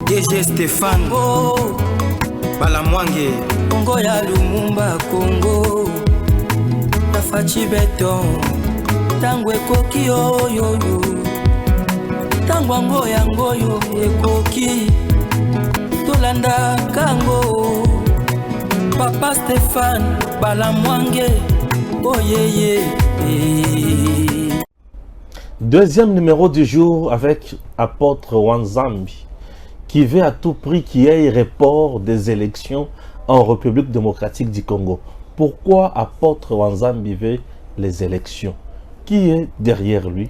DG Stéphane Balamwange Congo ya Lumumba Congo Tafachi Beton Tango ekoki oyo Tango ango yango yo ekoki Tolanda kango Papa Stéphane Balamwange Oh yeah. Deuxième numéro du jour avec Apôtre Wanzambi qui veut à tout prix qu'il y ait report des élections en République démocratique du Congo. Pourquoi Apôtre Wanzambi veut les élections? Qui est derrière lui?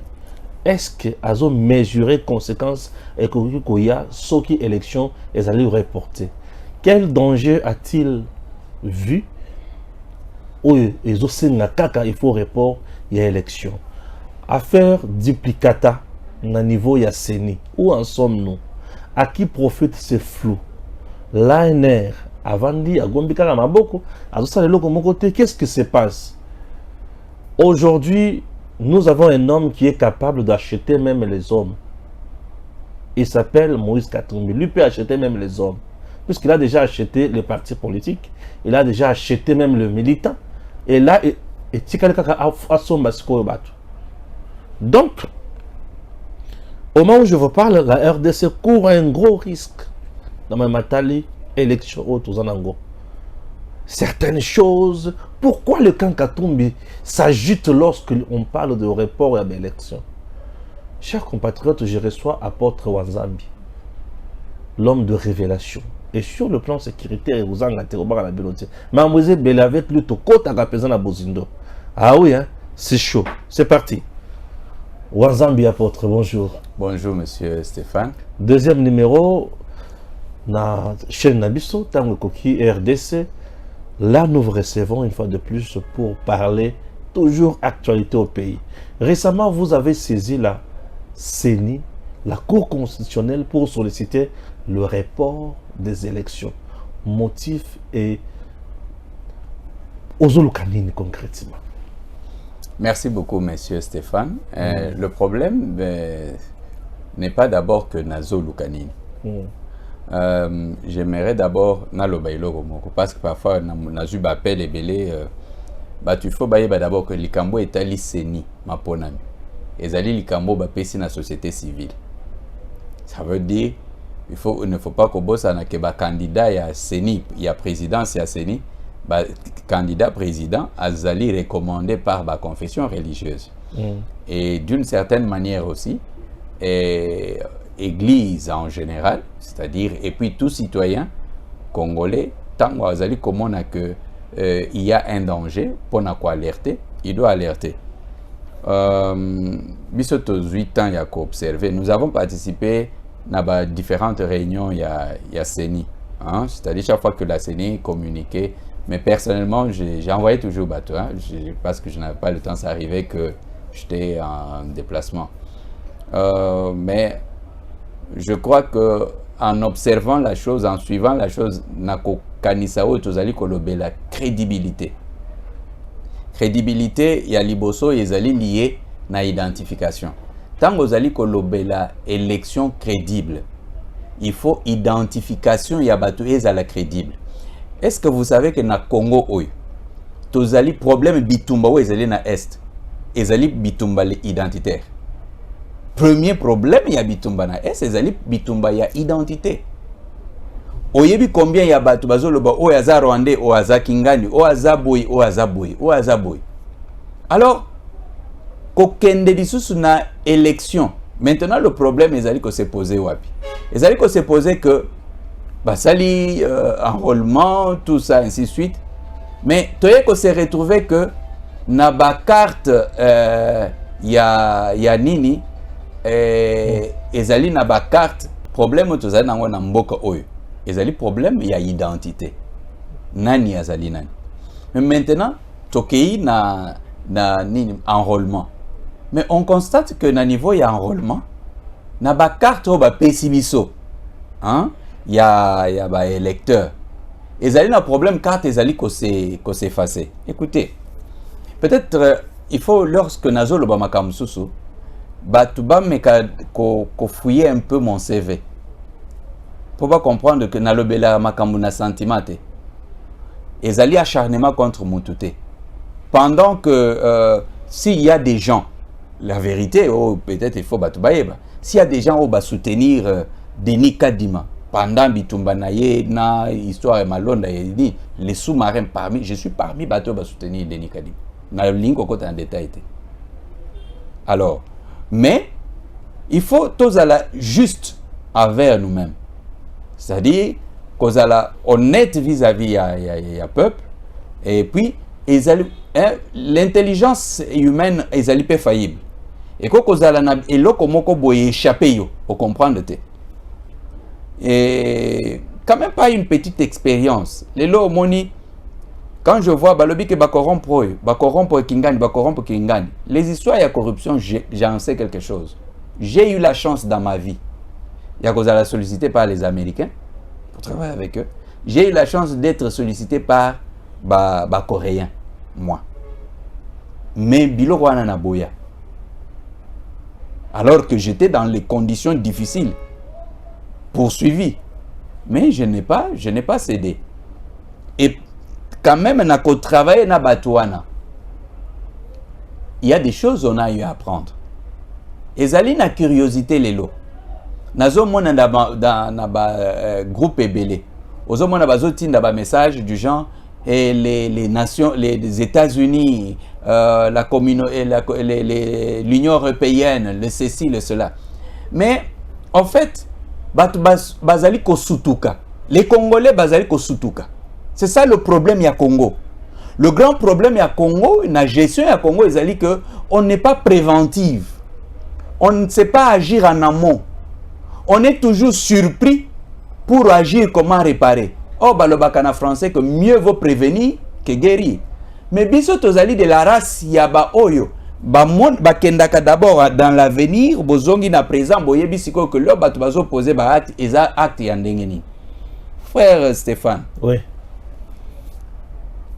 Est-ce que Azo mesurer conséquences et qu'il y a ce qui élections et allaient reporter? Quel danger a-t-il vu? Il faut report, il y a élection. Affaire duplicata na niveau ya CENI. Où en sommes-nous? À qui profite ce flou? L'ANR, avant dit, à Gombika Maboko, à côté, qu'est-ce qui se passe? Aujourd'hui, nous avons un homme qui est capable d'acheter même les hommes. Il s'appelle Moïse Katumbi. Lui peut acheter même les hommes. Puisqu'il a déjà acheté les partis politiques, il a déjà acheté même le militant. Et là, donc, au moment où je vous parle, la RDC court un gros risque dans ma matali élection au Touzanango. Certaines choses, pourquoi le camp Katumbi s'agite lorsque on parle de report et d'élection? Chers compatriotes, je reçois Apôtre Wanzambi, l'homme de révélation. Et sur le plan sécuritaire, vous en avez la béloté. Mademoiselle Belle avec lui, tout côté à pesant à Bozindo. Ah oui, hein, c'est chaud. C'est parti. Wanzambi Apôtre, bonjour. Bonjour, monsieur Stéphane. Deuxième numéro, na chaîne Nabiso, Tango Koki RDC. Là, nous vous recevons une fois de plus pour parler toujours actualité au pays. Récemment, vous avez saisi la CENI, la Cour constitutionnelle, pour solliciter le report des élections. Motif et Ozolukanini concrètement. Merci beaucoup, monsieur Stéphane. Le problème n'est pas d'abord que Nazo Lukanini. J'aimerais d'abord Nalobailo Romoko, parce que parfois Nazu Bapel et Belé, tu faut d'abord que Likambo est ali CENI, ma ponami. Et Zali Likambo Bapesi na société civile. Ça veut dire il ne faut pas que bossa na ke ba candidat ya CENI, il y a présidence ya CENI, ba candidat président azali recommandé par la confession religieuse. Et d'une certaine manière aussi, église en général, c'est-à-dire et puis tout citoyen congolais, tant azali comme on a que il y a un danger pour na quoi alerter, il doit alerter. Bisoto 8 ans il y a observé, nous avons participé à différentes réunions, il y a CENI. Hein? C'est-à-dire chaque fois que la CENI communiquait, mais personnellement, j'ai envoyé toujours bateau, hein? Parce que je n'avais pas le temps, ça arrivait que j'étais en déplacement. Mais je crois que en observant la chose, en suivant la chose, nako kanisao tozali kolobe la crédibilité. Crédibilité, il y a liboso et zali lié na identification. Tant que vous allez la élection crédible, il faut identification et abattuer à la crédible. Est-ce que vous savez que na Congo oyo, tous les problèmes bitumba ou ezali na est, ezali bitumba identitaire. Premier problème il y a bitumba na est, ezali bitumba ya identité. Oyebi combien il y a batu bazoloba o yaza rwandais o yaza kingani o yaza boy o yaza boy o yaza boy. Alors kokende lisusu na élection. Maintenant le problème ezali ko se poser wapi. Ezali ko se poser que basali enrôlement tout ça ainsi de suite. Mais toye ko se retrouver que na ba carte ya nini ezali na ba carte problème tozali nango na mboka oyo. Ezali problème ya identité. Nani azali nani. Mais maintenant tokei na nini enrôlement. Mais on constate que na niveau ya enrôlement na ba carte o ba pesibiso. Hein? Ya ba électeur. Ezali na problème carte ezali ko s'effacer. Écoutez. Peut-être il faut lorsque nazo loba makamsusu batu ba meka ko fouiller un peu mon CV. Faut pas comprendre que nalobela makambu na sentiment te. Ezali acharnement contre Moutouté. Pendant que s'il y a des gens, la vérité, peut-être il faut batoubaïba. S'il y a des gens qui vont soutenir Denis Kadima, pendant Bitumba Naye, na histoire malonda, il dit les sous-marins parmi, je suis parmi bateaux qui soutenir Denis Kadima. Na ligne côté en détail. Alors, mais il faut tous aller juste envers nous-mêmes. C'est-à-dire qu'on est honnête vis-à-vis du peuple. Et puis, l'intelligence humaine est peu faillible. Et quand on a échappé, vous comprenez. Et quand même pas une petite expérience. Quand je vois que les histoires de corruption, j'en sais quelque chose. J'ai eu la chance dans ma vie. Il y a cause à la sollicité par les Américains pour travailler avec eux. J'ai eu la chance d'être sollicité par les Coréens, moi. Mais Bilo Wana Boya. Alors que j'étais dans les conditions difficiles, poursuivi. Mais je n'ai pas cédé. Et quand même, on a travaillé na Batouana. Il y a des choses qu'on a eu à apprendre. Et ça, la curiosité, les lots. Nazo mona dans groupe Ebele. Ozo mona bazoti dans message du genre et les nations, les États-Unis, la communauté, l'Union européenne, le ceci, le cela. Mais en fait, bazali ko sutuka. Les Congolais bazali ko sutuka. C'est ça le problème ya Congo. Le grand problème ya Congo, la gestion ya Congo, c'est que on n'est pas préventive. On ne sait pas agir en amont. On est toujours surpris pour agir comment réparer. Oh, le bakana français que mieux vaut prévenir que guérir. Mais biso tozali de la race yaba oyo. Bakendaka d'abord dans l'avenir, bozongi na présent, boyebi siko que l'homme batu bazo poser ba acte eza acte yandengeni. Frère Stéphane. Oui.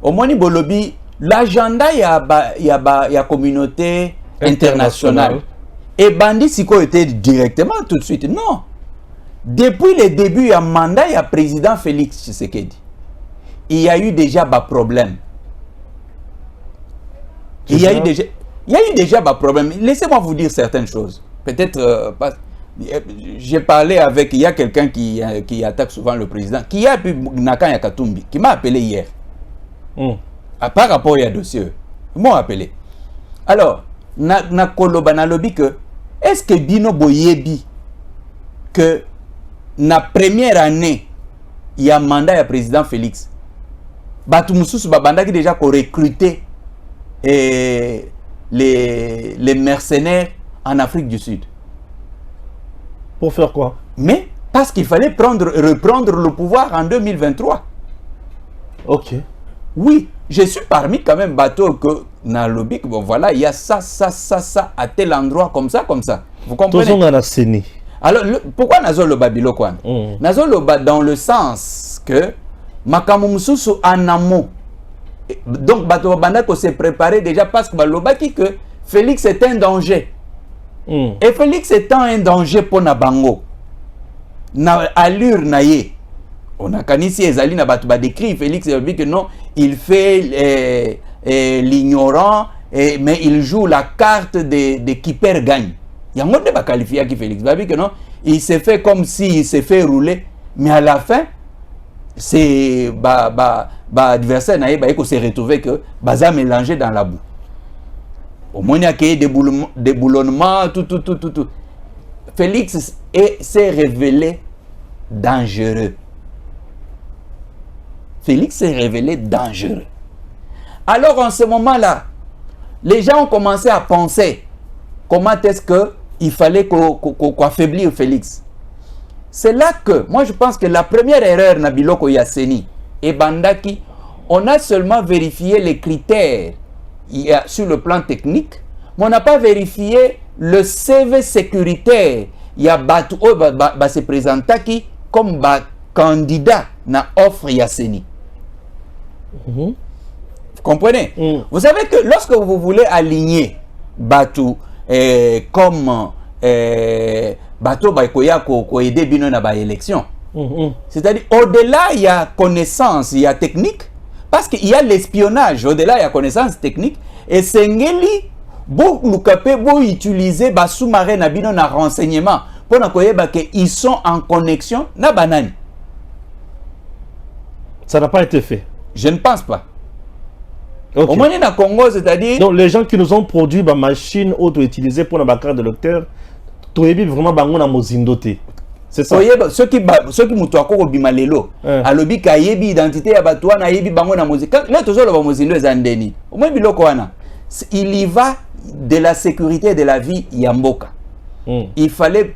Au moni bolobi l'agenda ya communauté internationale. Et Bandi Siko était directement tout de suite. Non. Depuis le début, il y a un mandat, il y a président Félix Tshisekedi. Il y a eu déjà des problèmes. Il y a eu déjà des problèmes. Laissez-moi vous dire certaines choses. Peut-être, j'ai parlé avec, il y a quelqu'un qui attaque souvent le président, qui a pu Nakan Yakatumbi, qui m'a appelé hier. Par rapport à dossier, ils m'ont appelé. Alors, na koloba na lobi que est-ce que Bino Boyebi que na première année il y a mandat ya président Félix batu mususu babanda qui déjà ko recruter les mercenaires en Afrique du Sud. Pour faire quoi? Mais parce qu'il fallait reprendre le pouvoir en 2023. Ok. Oui, je suis parmi quand même bateau que dans le lobby, bon voilà, il y a ça, à tel endroit, comme ça. Vous comprenez? Alors, pourquoi Nazo le Babilo quoi? Nazo le dans le sens que Makamumususu en amont. Donc, bateau banda ko s'est préparé déjà parce que Balobaki que Félix est un danger. Et Félix étant un danger pour Nabango, na allure naye. On a kanisi ezali na batu ba décrit Félix dit que non, il fait l'ignorant mais il joue la carte de qui perd gagne. Il y a un autre qualifié qui Félix va dire que non, il s'est fait comme s'il s'est fait rouler mais à la fin c'est adversaire naé ko s'est retrouvé que baza mélangé dans la boue. Au moins il y a des boulonnements tout. Félix s'est révélé dangereux. Félix s'est révélé dangereux. Alors en ce moment-là, les gens ont commencé à penser comment est-ce qu'il fallait qu'on affaiblir Félix. C'est là que, moi je pense que la première erreur Nabiloko Yasseni et Bandaki, on a seulement vérifié les critères sur le plan technique, mais on n'a pas vérifié le CV sécuritaire. Il y a Batu se présenta qui comme candidat na offre Yasseni. Vous comprenez? Vous savez que lorsque vous voulez aligner Batu comme Batu Baikoya ko aider bino na ba élection, C'est-à-dire, au-delà, il y a connaissance, il y a technique, parce qu'il y a l'espionnage, au-delà, il y a connaissance technique, et Sengeli, beaucoup de utiliser les sous-marins na renseignement pour qu'ils sont en connexion na banane. Ça n'a pas été fait. Je ne pense pas. Okay. Au moins, dans le Congo, c'est-à-dire... Donc, les gens qui nous ont produit des machines auto-utilisées pour la carte de lecteur, tu as vraiment bango na mozindote. C'est ça. Ceux qui m'ont encore bimalelo, à l'obi kayebi identité à batouana yebi bango na mozindo. Là, toujours le mozindo est andeni. Au moins, il y va de la sécurité de la vie yamboka. Il fallait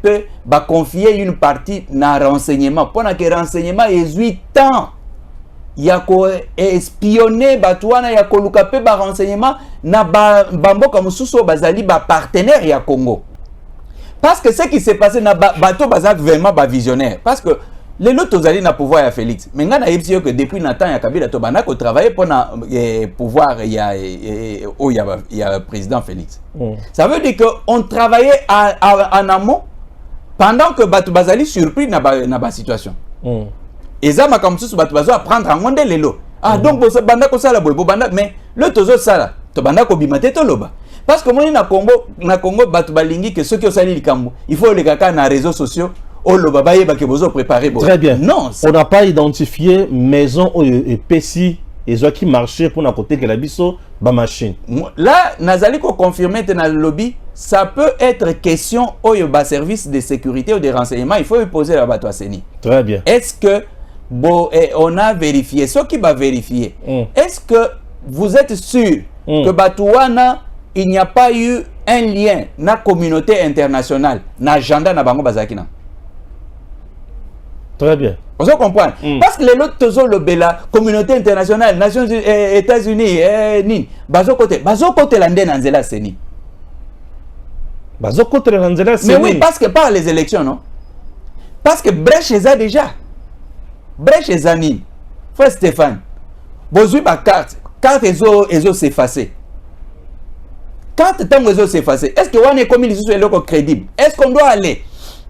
confier une partie na renseignement. Pendant que renseignement est 8 ans. Il y a espionné batouana ya kolukape ba renseignement na bamboka mususu bazali ba partenaire ya Congo. Parce que ce qui s'est passé na bateau bazak vraiment ba visionnaire parce que les autresozali na pouvoir ya Félix. Mais ngana yebisi que depuis Nathan ya Kabila to banako travailler pour na pouvoir ya président Félix. Ça veut dire que on travaillait en amont pendant que bateau bazali surpris na ba situation. Et ça, ma comme ça, tu vas apprendre à monter les lots. Ah, donc, vous banda ko sala boy, banda, mais le tozo sala, to banda ko bimate to loba. Parce que moi, na Congo, batu balingi que ceux qui ont sali likambo, il faut les gars na réseaux sociaux, oh loba baye ba ke bozo préparer. Très bien. Non. On n'a pas identifié maison et PCI et ceux qui marchaient pour na côté que la biso ba machine. Là, nazali ko confirmer dans le lobby, ça peut être question au ba service de sécurité ou de renseignement, il faut poser la bateau à Seni. Très bien. Est-ce que bon, on a vérifié, ce qui va vérifier, est-ce que vous êtes sûr que Batouana, il n'y a pas eu un lien na communauté internationale, na agenda na bango bazakina? Très bien. Vous comprenez? Parce que les autres, la communauté internationale, Nations Unies, États-Unis, Nin, bazo côté l'andé nanzela seni. Bazo côté l'andé seni. Mais oui, parce que par les élections, non? Parce que brèche est déjà. Brèche et Zanine, frère Stéphane, vous avez carte ezo s'effacer. Carte tant ezo s'effacer. Est-ce que on est comme ils sont crédibles? Est-ce qu'on doit aller?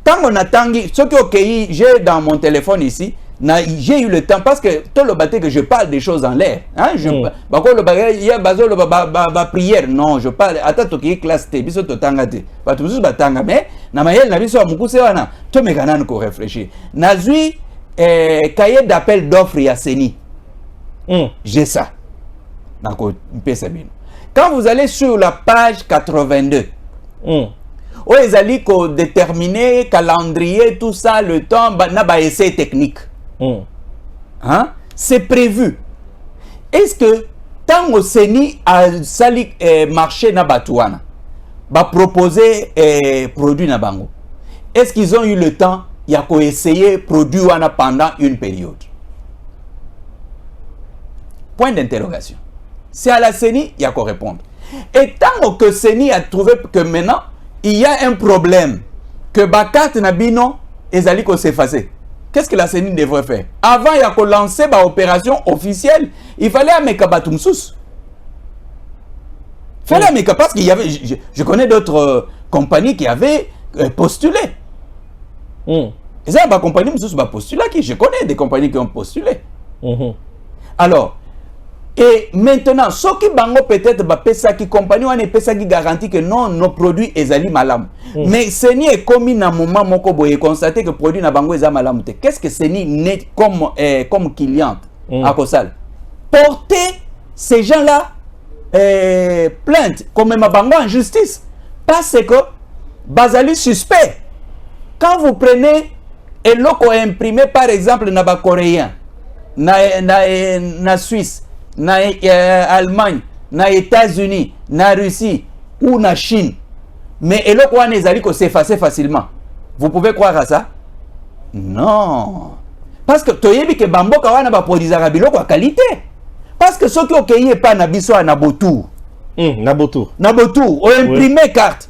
Tant on a tangi, ce que j'ai dans mon téléphone ici, j'ai eu le temps parce que tout le bâté que je parle des choses en l'air. Hein, il y a ba prière. Non, je parle. Attends, tu es classe T, biso to tangate. Pas tout ça tanga, mais na mayel na biso mukuse wana. Tu me ganan ko réfléchir. Nazui cahier d'appel d'offres à Seni. J'ai ça. Quand vous allez sur la page 82, où ils allaient déterminer calendrier, tout ça, le temps, n'a pas essai technique. Hein? C'est prévu. Est-ce que tant que Seni a sali marché na Batouana, va proposer produit na bango, est-ce qu'ils ont eu le temps? Il y a qu'à essayer produit pendant une période. Point d'interrogation. C'est à la CENI, il y a qu'à répondre. Et tant que CENI a trouvé que maintenant, il y a un problème, que Bakat Nabino et Zaliko s'effacer. Qu'est-ce que la CENI devrait faire? Avant, il y a qu'à lancer une opération officielle, il fallait un Batumsus. Il fallait un parce qu'il y avait, je connais d'autres compagnies qui avaient postulé. Et ça, ma compagnie, je connais des compagnies qui ont postulé. Alors, et maintenant, ce qui bango peut-être ça qui compagnie on est ça qui garantit que non, nos produits est malam. Mais Seni est commis dans moment moko boye constater que produit na bango est malam. Qu'est-ce que Seni n'est comme cliente à Kosal? Porter ces gens-là plainte comme ma bango en justice parce que bazali suspect. Quand vous prenez et loco imprimé par exemple na ba coréen, na Suisse, na Allemagne, na États-Unis, na Russie ou na Chine, mais et loco les ali ko s'effacer facilement. Vous pouvez croire à ça? Non. Parce que toyebi ke bamboka wana ba produisaka biloko ya qualité. Parce que ceux qui ont payé pas na biso na botour. Na botour. Na botour, on imprimé carte.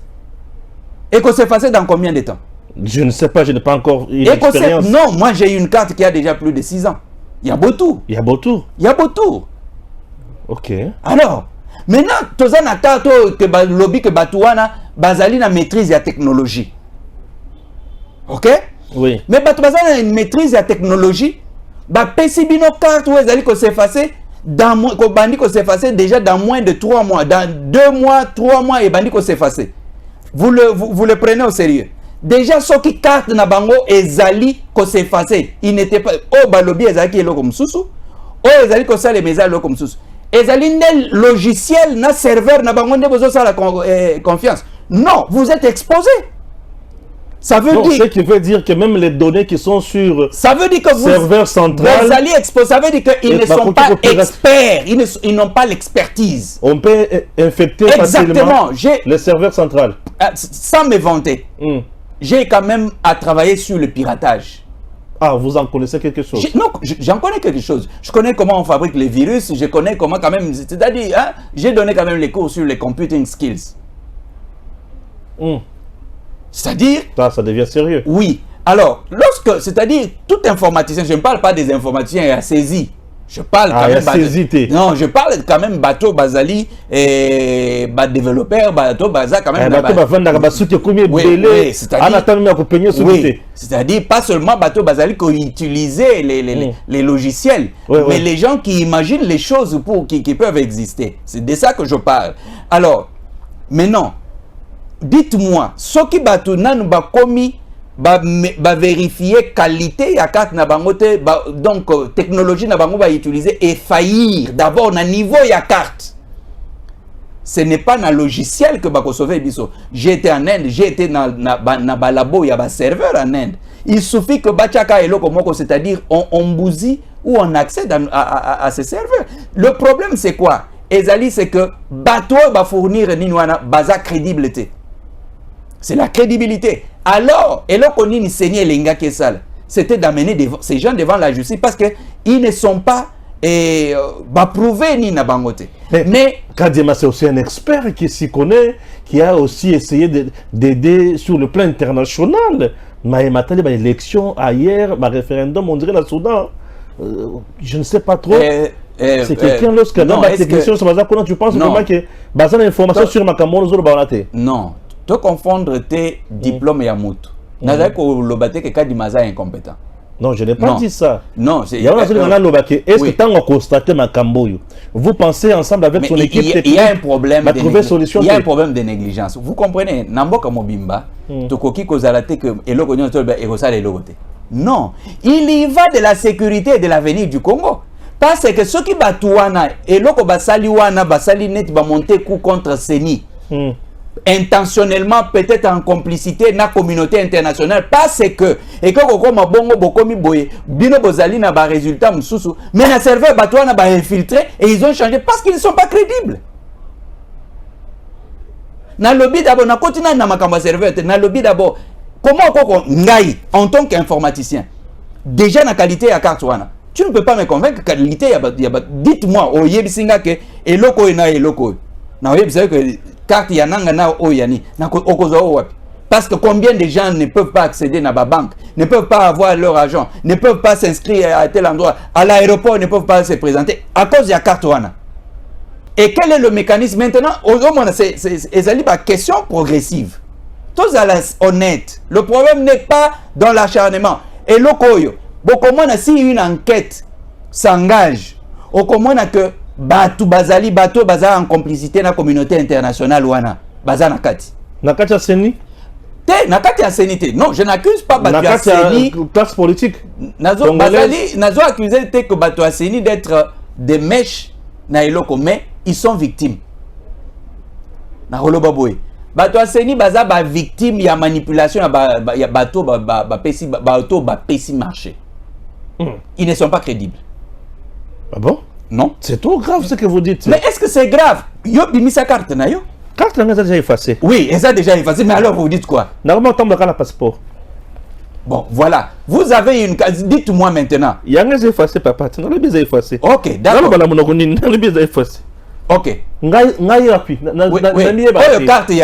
Et qu'on s'effacer dans combien de temps? Je ne sais pas, je n'ai pas encore eu l'expérience. Non, moi j'ai une carte qui a déjà plus de 6 ans. Il y a beau tour. Il y a beau tour. Il y a beau tour. Ok. Alors, maintenant, tout ça n'a pas que lobby que Batouana, Bazali na maîtrise de la technologie. Ok? Oui. Mais bato baza na une maîtrise la technologie, ba pesi bino carte où ezali ko s'effacer dans moins ko bandi ko s'effacer déjà dans moins de 3 mois, dans 2 mois, 3 mois et bandi ko s'effacer. Vous le prenez au sérieux. Déjà ceux qui carte na bango ezali ko s'effacer. Il n'était pas oh balobi ezali ki eloko mususu. Oh ezali ko sala meza eloko mususu. Ezali nel logiciel na serveur na bango nde bozo sala confiance. Non, vous êtes exposé. Ça veut dire ce qui veut dire que même les données qui sont sur ça veut dire que vous serveur central, vous allez exposer, ça veut dire qu'ils ne sont pas experts, ils n'ont pas l'expertise. On peut infecter facilement le serveur central. Sans me vanter, j'ai quand même à travailler sur le piratage. Ah, vous en connaissez quelque chose? Non, j'en connais quelque chose. Je connais comment on fabrique les virus, je connais comment quand même, c'est-à-dire, hein, j'ai donné quand même les cours sur les computing skills. C'est-à-dire... Ça devient sérieux. Oui. Alors, lorsque... C'est-à-dire, tout informaticien, je ne parle pas des informaticiens à saisie. Je parle quand même... Non, je parle quand même bateau Bazali et développeur, bateau Baza quand même... Oui, c'est-à-dire, pas seulement bateau Bazali qui utilisait les logiciels, mais les gens qui imaginent les choses qui peuvent exister. C'est de ça que je parle. Alors, maintenant... Dites-moi, ce qui nous ba commis ba vérifier qualité ya carte na bangote donc technologie na bango va utiliser et faillir d'abord na niveau ya carte. Ce n'est pas na logiciel que ba sauver biso. J'ai été en Inde, j'ai été na labo ya ba serveur en Inde. Il suffit que bachaka eloko moko, c'est-à-dire on bousille ou on accède à ces serveurs. Le problème c'est quoi? Ezali c'est que bateau va fournir ninwana baza crédibilité. C'est la crédibilité. Alors, et là qu'on dit Seigneur Lenga Kessal, c'était d'amener ces gens devant la justice parce qu'ils ne sont pas prouvés ni na bangote. Mais Kadima, c'est aussi un expert qui s'y connaît, qui a aussi essayé d'aider sur le plan international. Mais maintenant, l'élection hier, le référendum, on dirait la Soudan. Je ne sais pas trop. C'est quelqu'un lorsque dans la technicien, tu penses vraiment que basé sur l'information sur ma caméra, nous allons non. Tu confondre tes diplômes et Yamout. N'a que l'obate que Kadimaza est incompétent. Non, je n'ai pas dit ça. Non, c'est. Est-ce que tant qu'on constate ma camboyo, vous pensez ensemble avec son équipe technique, il y a un problème. Il y a un problème de négligence. Vous comprenez? Namboka Mobimba, Tokoki Kozalate que Eloko Tolba et Rosal Elogote. Non, il y va de la sécurité et de l'avenir du Congo. Parce que ceux qui batouana et Eloko Basaliwana Basali net va monter coup contre Seni. Intentionnellement, peut-être en complicité na communauté internationale, parce que et quand on a bongo bokomi boye bino bozali na ba résultat mususu, mais na serveur batouana na ba infiltré et ils ont changé parce qu'ils ne sont pas crédibles. Na lobby d'abord na continue na makamba serveur, na lobby d'abord comment ngai en tant qu'informaticien déjà na qualité ya carte wana. Tu ne peux pas me convaincre que qualité ya dites-moi au yebisinga que eloko na eloko. Na yebisa que carte yananga na oyani na okozo wapi. Parce que combien de gens ne peuvent pas accéder à la banque, ne peuvent pas avoir leur argent, ne peuvent pas s'inscrire à tel endroit, à l'aéroport ne peuvent pas se présenter à cause de la carte wana. Et quel est le mécanisme maintenant? C'est une question progressive. Tous à honnête. Le problème n'est pas dans l'acharnement. Et le koyo, si une enquête s'engage, au comment que Batou Bazali, Bato Baza en complicité dans la communauté internationale wana, Baza Nakati. Nakati Aseni? Nakati Aseni. Non, je n'accuse pas Bato Aseni. Classe politique. Nazo accusé que Bato Aseni d'être des mèches na eloko, mais ils sont victimes. Na Roloba Boy. Bato Aseni Baza ba victime ya manipulation ya bato ba pesi marché. Ils ne sont pas crédibles. Ah bon? Non. C'est trop grave ce que vous dites. Mais est-ce que c'est grave? Yo bimi sa carte na yo? Carte na déjà effacée. Oui, elle a déjà effacé. Mais alors vous dites quoi? Normalement, on a le passeport. Bon, voilà. Vous avez une case. Dites-moi maintenant. Il y a un effacé, papa. Tu n'as pas besoin d'effacer. Ok, d'accord. Tu n'as pas besoin d'effacer. Ok. Ngai rapide. Oui, carte, il y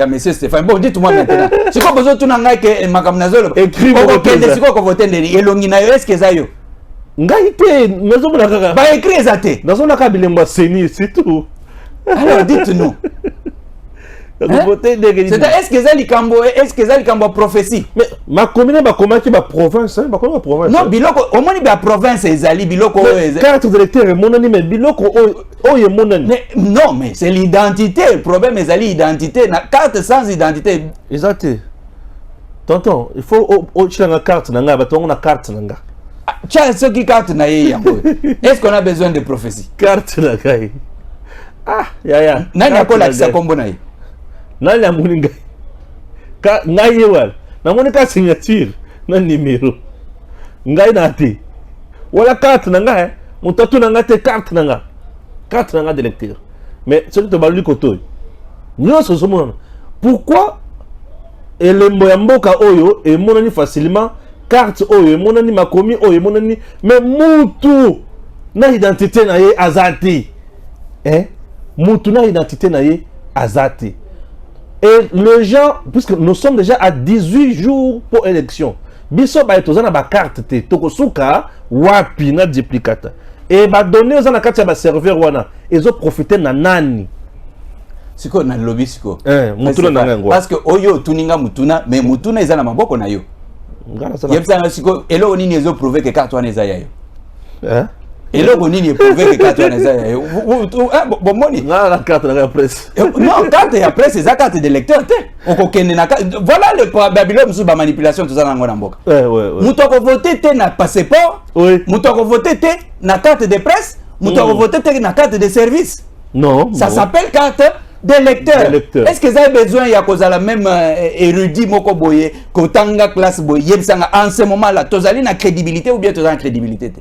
a monsieur Stéphane. Bon, dites-moi maintenant. C'est quoi besoin de tout n'angai que makamnazolo? Écrivez-moi. C'est quoi que vous tenez? Et l'ongina est-ce que ça yo? Ngai te. Nazo na kaka. Bah écrire ça te. Nazo na kaka bilemba seni, c'est tout. Alors dites-nous. Est-ce que ça les cambo prophétie? Mais ma commune ba comment qui ba province ba comment province? Non, biloko au moins ba province ezali biloko carte d'électeur monani mais biloko o monani. Non, mais c'est l'identité, le problème ezali identité, na carte sans identité. Exact. Tonton, il faut la carte nanga ba tonga na carte nanga. Tiens, ce qui carte na yango. Est-ce qu'on a besoin de prophétie? Carte nanga. Ah, ya. Nani akola kisa kombo na ye? Nani amuni ngai? Ngai wala. Namoni ka signature na numéro. Ngai na te. Wala carte nanga mutatu nanga te carte nanga. Carte nanga de lecteur. Mais ce que tu vas lui koto. Nous sommes pourquoi elembo ya mboka oyo et monani facilement carte oyo monani makomi oyo monani mais mutu na identité na ye azati. Mutu na identité na ye azati. Et les gens, puisque nous sommes déjà à 18 jours pour élection, biso ba etozana ba carte te tokosuka wapi na duplicata. Et ba donner aux na carte ya ba serveur wana, ils ont profité na nani. Siko na lobby siko. Mutuna na ngwa. Parce que oyo tuninga mutuna, mais mutuna ezana maboko na yo. Yebisa siko elo nini ezo prouver que carte wana ezaya yo. Et là, on est prouvé que carte bon moni. Non, la carte de la presse. Non, carte de la presse, c'est la carte de lecteur. Voilà le Babylone sous la manipulation tout ça dans le monde. Moutoko voté na passeport. Oui. Moutoko voté na carte de presse. Moutoko voté na carte de service. Non. Ça s'appelle carte de lecteur. Est-ce que vous avez besoin il y a cause la même érudit moko boye kotanga classe boye en ce moment là tozali na crédibilité ou bien tozali na crédibilité?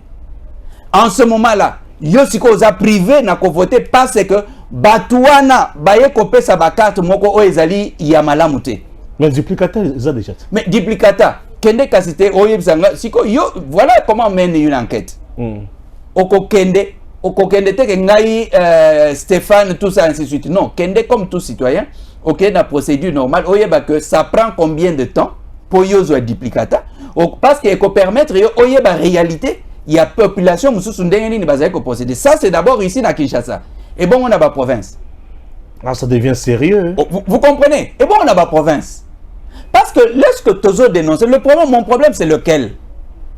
En ce moment-là, Yosiko oza privé na ko voter parce que Batouana baye kopesa ba carte moko o ezali ya malamu te. Mais duplicata ça déjà. Mais duplicata kende kasite oyebsanga siko yo voilà comment mène une enquête. Oko kende te ke ngai Stéphane tout ça ainsi de suite. Non, kende comme tout citoyen, OK na procédure normale, oyeba que ça prend combien de temps pour yozo duplicata parce que ko permettre yo oyeba réalité. Il y a population ça c'est d'abord ici à Kinshasa. Et bon on a la province. Ah ça devient sérieux. Vous comprenez? Et bon on a la province. Parce que lorsque Tozo dénonce le problème, mon problème c'est lequel?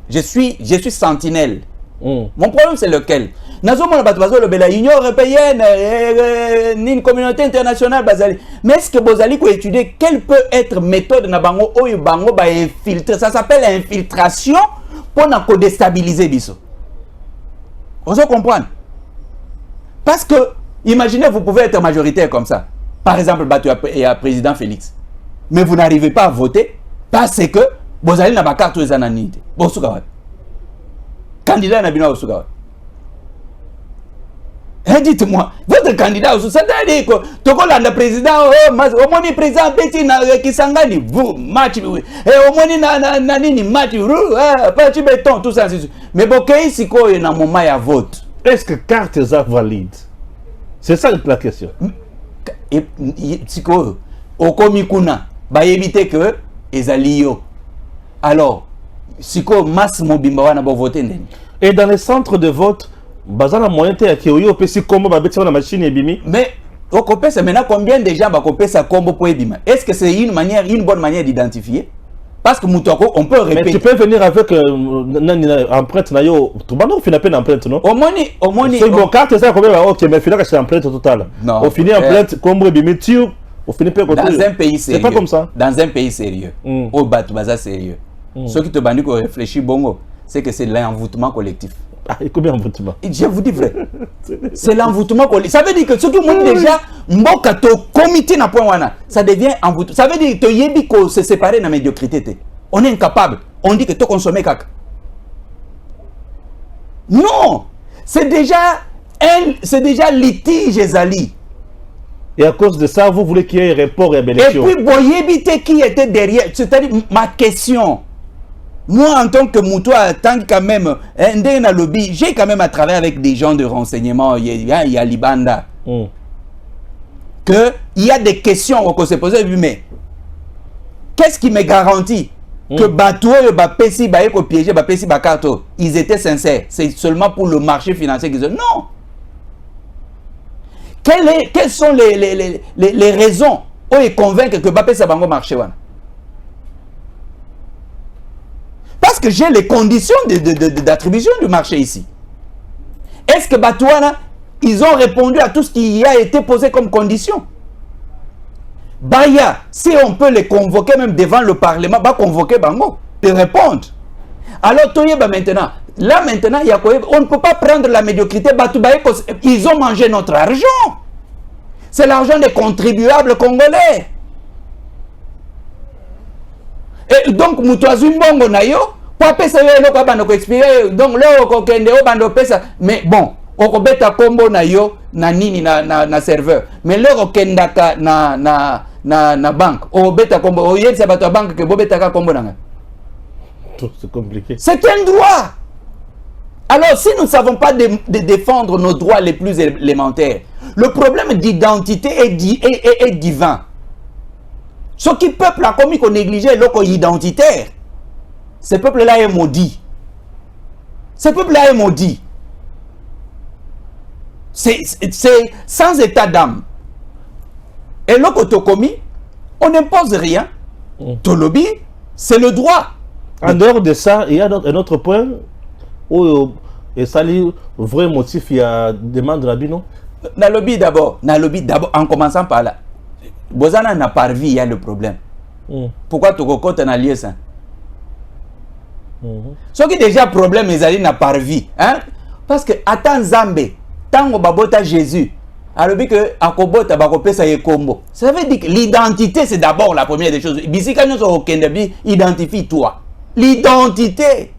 Je suis sentinelle. Mon problème c'est lequel? L'Union européenne, une communauté internationale, mais est-ce que vous allez étudier quelle peut être méthode na bango oyo bango ba infiltrer? Ça s'appelle infiltration. Pour déstabiliser biso. On se comprend. Parce que, imaginez, vous pouvez être majoritaire comme ça. Par exemple, il y a président Félix. Mais vous n'arrivez pas à voter parce que vous allez dans la carte aux ananites. Candidat n'a pas de dites-moi, votre candidat, c'est-à-dire que le président, au moins le président Betty Kisangani, vous, match, et au moins Nanini, match, pas béton, tout ça. Mais bon, ici, il y a un moment à vote. Est-ce que carte est valide? C'est ça la question. Et si au Komikuna, va éviter que les alliés. Alors, si masse mobimba wana ba voter. Et dans les centres de vote, bazana moyen te akioyo pesi combo ba beti na machine ebimi. Mais au copé ça maintenant combien de gens ba copé ça combo pour ebima? Est-ce que c'est une bonne manière d'identifier? Parce que Moutoko on peut répéter. Mais tu peux venir avec empreinte na yo. Tu vas nous finir empreinte non? Au moins c'est bon carte ça combien OK mais finir c'est empreinte totale. Au finir empreinte combo ebimi tu au finir peut dans un pays sérieux. C'est pas comme ça. Dans un pays sérieux. Au batu baza sérieux. Ce qui te bandi ko réfléchir bongo, c'est que c'est l'envoûtement collectif. Ah, et combien d'envoûtement? Je vous dis vrai. C'est l'envoûtement collectif. Ça veut dire que ce qui montre déjà, mboka to comité na point wana, ça devient envoûtement. Ça veut dire que yebi ko se séparer na médiocrité. On est incapable. On dit que to consommer caca. Non, c'est déjà litige ezali. Et à cause de ça, vous voulez qu'il y ait un report et élection. Et puis boyebité qui était derrière, c'est-à-dire ma question. Moi, en tant que Moutoua, tant quand même, j'ai quand même à travailler avec des gens de renseignement, il y a Libanda. Que il y a des questions qu'on se posait, mais qu'est-ce qui me garantit que Batou, Bapesi, Baeko piégé, Bapesi, Bakato, ils étaient sincères? C'est seulement pour le marché financier qu'ils disent non. Quelles sont les raisons oyo convaincre que bapesa bango marché wana. Parce que j'ai les conditions d'attribution du marché ici. Est-ce que Batouana, ils ont répondu à tout ce qui a été posé comme condition? Baya, si on peut les convoquer même devant le Parlement, va convoquer Bango, de répondre. Alors, maintenant, là maintenant, on ne peut pas prendre la médiocrité. Ils ont mangé notre argent. C'est l'argent des contribuables congolais. Et donc, Moutouazumbongo Nayo, donc là, mais bon, okobeta kombo na yo na nini na serveur, mais là okendaka na banque, obeta kombo oyelisa bato ya banque que bobeta ka kombo nanga. C'est compliqué. C'est un droit. Alors si nous ne savons pas de défendre nos droits les plus élémentaires, le problème d'identité est divin. Ce qui peuple a commis qu'on négligeait l'autre identitaire. Ce peuple-là est maudit. Ce peuple-là est maudit. C'est sans état d'âme. Et l'autre commis, on n'impose rien. Tolobi, c'est le droit. En dehors de ça, il y a un autre point où et ça le vrai motif, il y a demande de la bino. Nalobi d'abord, en commençant par là. Bozana n'a pas vu, il y a le problème. Pourquoi tu comptes en allié ça? Ce qui est déjà problème, les alliés n'a pas vu. Hein? Parce que, attends Zambé, tant que babota Jésus, alors que akobota bakope sa yekombo. Ça veut dire que l'identité, c'est d'abord la première des choses. Bisi quand nous au Kendebi, identifie-toi. L'identité.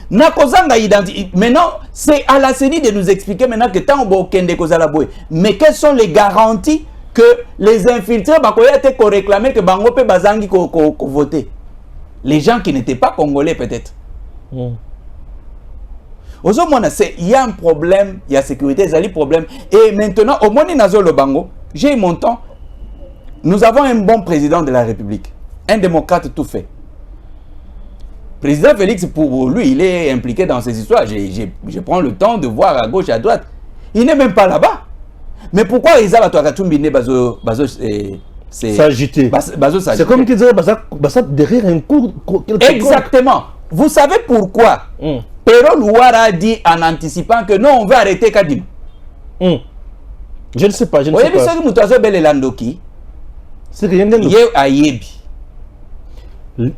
Nakozanga identité. Maintenant, c'est à la CENI de nous expliquer maintenant que tant au Kende kozala boy. Mais quelles sont les garanties que les infiltrés bakoya te ko réclamer que bango pe bazangi ko voter? Les gens qui n'étaient pas congolais peut-être. Il y a un problème, il y a sécurité, il y a un problème. Et maintenant, au moins, le Bango, j'ai eu mon temps. Nous avons un bon président de la République, un démocrate tout fait. Président Félix, pour lui, il est impliqué dans ces histoires. Je prends le temps de voir à gauche et à droite. Il n'est même pas là-bas. Mais pourquoi ils ont s'agiter? C'est comme qu'ils disaient derrière un coup. Exactement. Vous savez pourquoi? Pero Louara a dit en anticipant que non, on va arrêter Kadim. Je ne sais pas. Je ne sais pas. C'est que il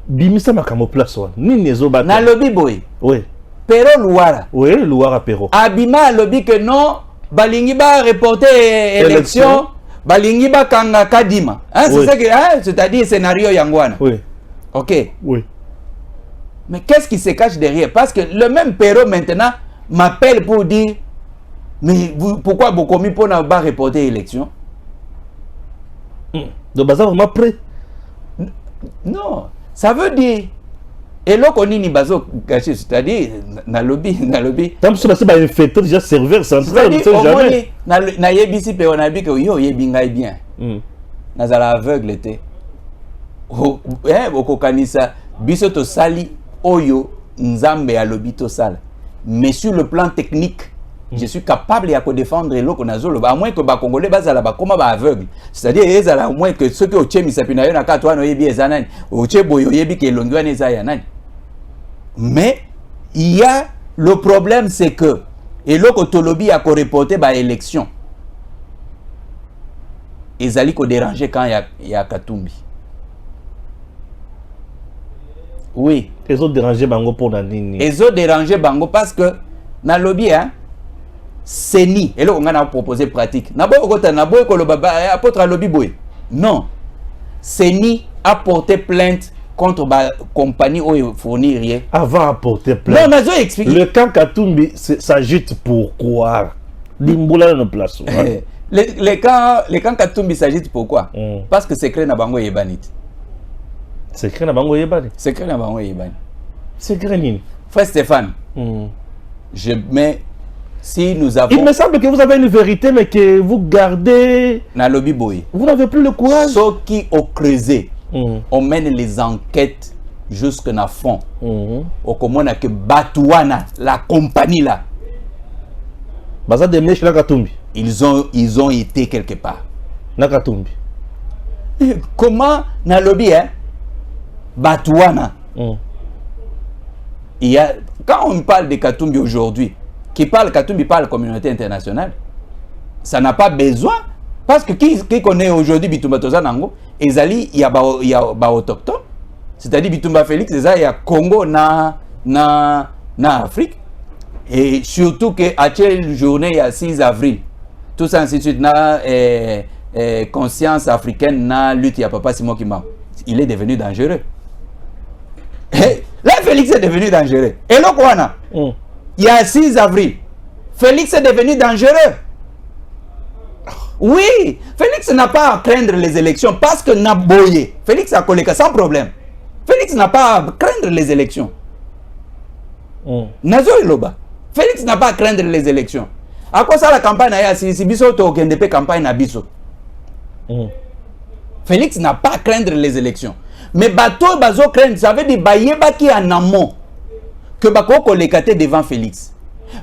Bimisa makamo place wa. Ni nezo ba. Na lobby boy. Oui. Pero Louara. Oui, Louara Pero. Abima lobby que non, balingi ba reporter élection. Balingi ba kanga Kadima. Hein, c'est ça que c'est-à-dire scénario yangwana. Oui. OK. Oui. Mais qu'est-ce qui se cache derrière? Parce que le même Pero maintenant m'appelle pour dire mais pourquoi Bokomi pour ne pas reporter l'élection? Donc baza vraiment prêt. Non, ça veut dire et là qu'on ni bazo caché, c'est-à-dire na lobby. Tant que ça va infecter déjà serveur central, on sait jamais. Na yebisi pe on a dit que yo yebinga bien. Na za aveugle était. Okokanisa biso to sali oyo nzambe a lobby to sala. Mais sur le plan technique, je suis capable de défendre l'eau nazolo, à moins que les Congolais bazala ba comme ba aveugle. C'est-à-dire ezala au moins que ceux qui ont tché misapina yo na katwa no yebi ezanani, o tché boyo yebi ke longwa neza ya nani. Mais il y a le problème, c'est que et l'eau tolobi a ko reporter ba élection. Ezali ko déranger quand il y a Katumbi. Oui. Ils ont dérangé Bango pour Nanini. Ils ont dérangé Bango parce que na lobby hein CENI et là on a proposé pratique. Na boy kota na boy ko lo baba apôtre lobby boy. Non. CENI a porté plainte contre la compagnie où fournir rien. Avant à porter plainte. Non, mais expliqué. Le camp Katumbi s'agite pourquoi? L'imboula no place. Les camps Katumbi s'agite pourquoi? Parce que secret na Bango yebanit. Secret na Bango yebani. Secret na Bango yebani. Secret nini? Frère Stéphane. Si nous avons... Il me semble que vous avez une vérité, mais que vous gardez... Na lobby boy. Vous n'avez plus le courage. Ceux qui ont creusé, on mène les enquêtes jusqu'à la fond. Au comment que Batouana, la compagnie là. Baza de Mèche Nakatumbi. Ils ont été quelque part. Nakatumbi. Comment na lobby hein? Batouana. Il y a, quand on parle de Katumbi aujourd'hui, Katumbi parle communauté internationale, ça n'a pas besoin. Parce que qui connaît aujourd'hui Bitumba Toza Nango, il y a autochtone. C'est-à-dire Bitumba Félix, il y a Congo na Afrique. Et surtout que à quelle journée il y a 6 avril. Tout ça ainsi de suite na conscience africaine na lutte ya papa Simon Kimba. Il est devenu dangereux. Là Félix est devenu dangereux. Et là quoi il y a 6 avril. Félix est devenu dangereux. Oui, Félix n'a pas à craindre les élections parce que n'a boyé. Félix a collé sans problème. Félix n'a pas à craindre les élections. Nazo Loba. Félix n'a pas à craindre les élections. À quoi ça la campagne a si biso to kendepe campagne na biso. Félix n'a pas à craindre les élections. Mais bateau bazo craindre, ça veut dire bayeba qui en amont que bako kolekate devant Félix.